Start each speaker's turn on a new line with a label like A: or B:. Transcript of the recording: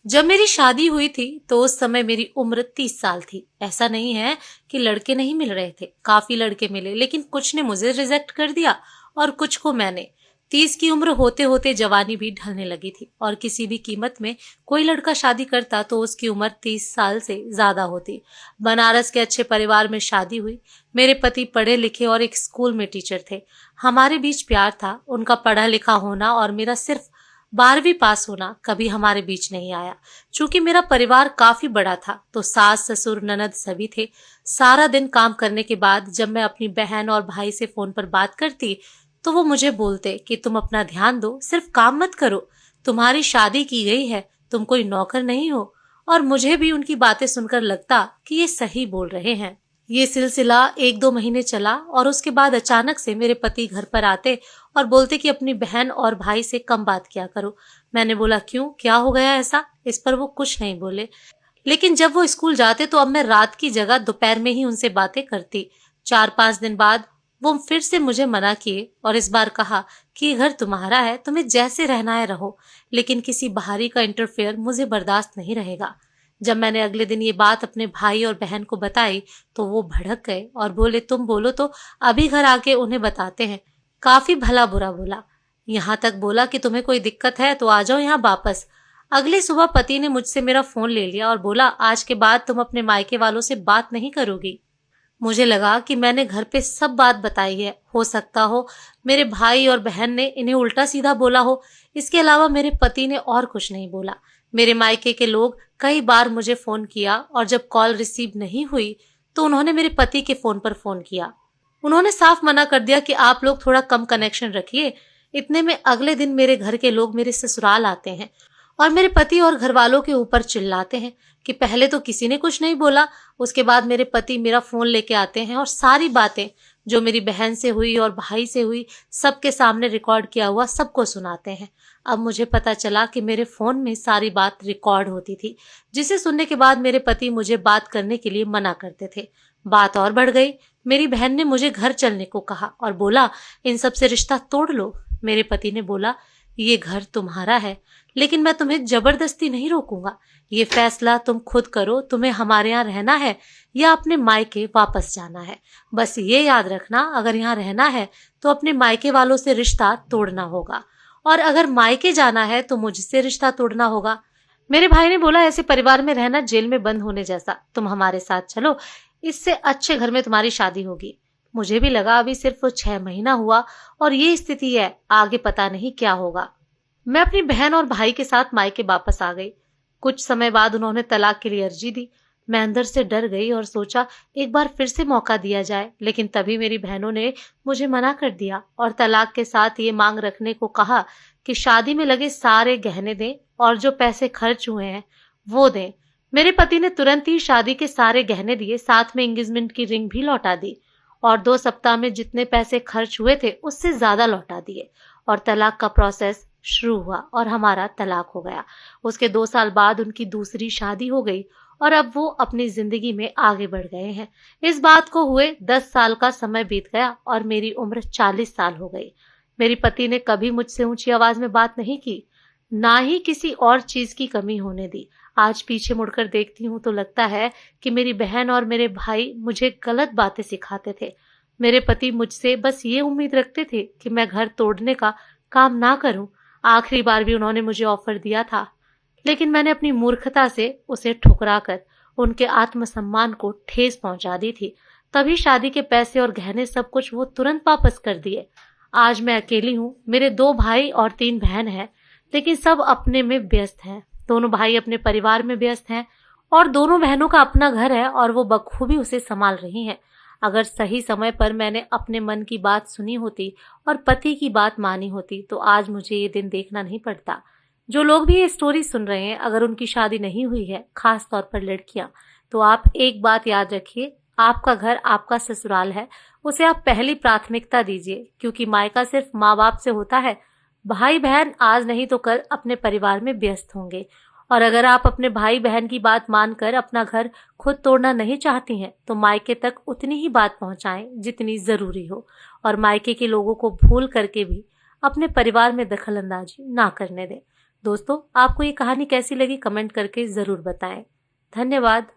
A: जब मेरी शादी हुई थी तो उस समय मेरी उम्र 30 साल थी। ऐसा नहीं है कि लड़के नहीं मिल रहे थे, काफी लड़के मिले, लेकिन कुछ ने मुझे रिजेक्ट कर दिया और कुछ को मैंने। 30 की उम्र होते होते जवानी भी ढलने लगी थी और किसी भी कीमत में कोई लड़का शादी करता तो उसकी उम्र 30 साल से ज्यादा होती। बनारस के अच्छे परिवार में शादी हुई। मेरे पति पढ़े लिखे और एक स्कूल में टीचर थे। हमारे बीच प्यार था। उनका पढ़ा लिखा होना और मेरा सिर्फ 12वीं पास होना कभी हमारे बीच नहीं आया। चूंकि मेरा परिवार काफी बड़ा था तो सास ससुर ननद सभी थे। सारा दिन काम करने के बाद जब मैं अपनी बहन और भाई से फोन पर बात करती तो वो मुझे बोलते कि तुम अपना ध्यान दो, सिर्फ काम मत करो, तुम्हारी शादी की गई है, तुम कोई नौकर नहीं हो। और मुझे भी उनकी बातें सुनकर लगता कि ये सही बोल रहे हैं। ये सिलसिला 1-2 महीने चला और उसके बाद अचानक से मेरे पति घर पर आते और बोलते कि अपनी बहन और भाई से कम बात किया करो। मैंने बोला क्यों, क्या हो गया ऐसा? इस पर वो कुछ नहीं बोले। लेकिन जब वो स्कूल जाते तो अब मैं रात की जगह दोपहर में ही उनसे बातें करती। 4-5 दिन बाद वो फिर से मुझे मना किए और इस बार कहा कि ये घर तुम्हारा है, तुम्हें जैसे रहना है रहो, लेकिन किसी बाहरी का इंटरफेयर मुझे बर्दाश्त नहीं रहेगा। जब मैंने अगले दिन ये बात अपने भाई और बहन को बताई तो वो भड़क गए और बोले तुम बोलो तो अभी घर आके उन्हें बताते हैं। काफी भला बुरा बोला। यहाँ तक बोला कि तुम्हें कोई दिक्कत है तो आ जाओ यहाँ वापस। अगली सुबह पति ने मुझसे मेरा फोन ले लिया और बोला आज के बाद तुम अपने मायके वालों से बात नहीं करोगी। मुझे लगा कि मैंने घर पे सब बात बताई है। हो सकता हो मेरे भाई और बहन ने इन्हें उल्टा सीधा बोला हो। इसके अलावा मेरे पति ने और कुछ नहीं बोला। मेरे मायके के लोग कई बार मुझे फोन किया और जब कॉल रिसीव नहीं हुई तो उन्होंने मेरे पति के फोन पर फोन किया। उन्होंने साफ मना कर दिया कि आप लोग थोड़ा कम कनेक्शन रखिए। इतने में अगले दिन मेरे घर के लोग मेरे ससुराल आते हैं और मेरे पति और घर वालों के ऊपर चिल्लाते हैं कि पहले तो किसी ने कुछ नहीं बोला, उसके बाद मेरे पति मेरा फोन लेके आते हैं और सारी बातें जो मेरी बहन से हुई और भाई से हुई सबके सामने रिकॉर्ड किया हुआ सबको सुनाते हैं। अब मुझे पता चला कि मेरे फोन में सारी बात रिकॉर्ड होती थी, जिसे सुनने के बाद मेरे पति मुझे बात करने के लिए मना करते थे। बात और बढ़ गई। मेरी बहन ने मुझे घर चलने को कहा और बोला इन सब से रिश्ता तोड़ लो। मेरे पति ने बोला ये घर तुम्हारा है, लेकिन मैं तुम्हें जबरदस्ती नहीं रोकूंगा। ये फैसला तुम खुद करो, तुम्हें हमारे यहाँ रहना है या अपने मायके वापस जाना है। बस ये याद रखना, अगर यहाँ रहना है तो अपने मायके वालों से रिश्ता तोड़ना होगा और अगर मायके जाना है तो मुझसे रिश्ता तोड़ना होगा। मेरे भाई ने बोला ऐसे परिवार में रहना जेल में बंद होने जैसा, तुम हमारे साथ चलो, इससे अच्छे घर में तुम्हारी शादी होगी। मुझे भी लगा अभी सिर्फ 6 महीना हुआ और ये स्थिति है, आगे पता नहीं क्या होगा। मैं अपनी बहन और भाई के साथ मायके वापस आ गई। कुछ समय बाद उन्होंने तलाक के लिए अर्जी दी। मैं अंदर से डर गई और सोचा एक बार फिर से मौका दिया जाए, लेकिन तभी मेरी बहनों ने मुझे मना कर दिया और तलाक के साथ ये मांग रखने को कहा कि शादी में लगे सारे गहने दें और जो पैसे खर्च हुए हैं वो दें। मेरे पति ने तुरंत ही शादी के सारे गहने दिए, साथ में एंगेजमेंट की रिंग भी लौटा दी और 2 सप्ताह में जितने पैसे खर्च हुए थे उससे ज्यादा लौटा दिए और तलाक का प्रोसेस शुरू हुआ और हमारा तलाक हो गया। उसके 2 साल बाद उनकी दूसरी शादी हो गई और अब वो अपनी जिंदगी में आगे बढ़ गए हैं। इस बात को हुए 10 साल का समय बीत गया और मेरी उम्र 40 साल हो गई। मेरे पति ने कभी मुझसे ऊंची आवाज में बात नहीं की, ना ही किसी और चीज की कमी होने दी। आज पीछे मुड़कर देखती हूँ तो लगता है कि मेरी बहन और मेरे भाई मुझे गलत बातें सिखाते थे। मेरे पति मुझसे बस ये उम्मीद रखते थे कि मैं घर तोड़ने का काम ना करूं। आखिरी बार भी उन्होंने मुझे ऑफर दिया था, लेकिन मैंने अपनी मूर्खता से उसे ठुकराकर उनके आत्मसम्मान को ठेस पहुंचा दी थी। तभी शादी के पैसे और गहने सब कुछ वो तुरंत वापस कर दिए। आज मैं अकेली हूँ। मेरे 2 भाई और 3 बहन हैं, लेकिन सब अपने में व्यस्त हैं। दोनों भाई अपने परिवार में व्यस्त हैं और दोनों बहनों का अपना घर है और वो बखूबी उसे संभाल रही हैं। अगर सही समय पर मैंने अपने मन की बात सुनी होती और पति की बात मानी होती तो आज मुझे ये दिन देखना नहीं पड़ता। जो लोग भी ये स्टोरी सुन रहे हैं, अगर उनकी शादी नहीं हुई है, खास तौर पर लड़कियां, तो आप एक बात याद रखिए, आपका घर आपका ससुराल है, उसे आप पहली प्राथमिकता दीजिए, क्योंकि मायका सिर्फ माँ बाप से होता है। भाई बहन आज नहीं तो कल अपने परिवार में व्यस्त होंगे और अगर आप अपने भाई बहन की बात मानकर अपना घर खुद तोड़ना नहीं चाहती हैं तो मायके तक उतनी ही बात पहुंचाएं जितनी जरूरी हो और मायके के लोगों को भूल करके भी अपने परिवार में दखल अंदाजी ना करने दें। दोस्तों, आपको ये कहानी कैसी लगी कमेंट करके जरूर बताएं। धन्यवाद।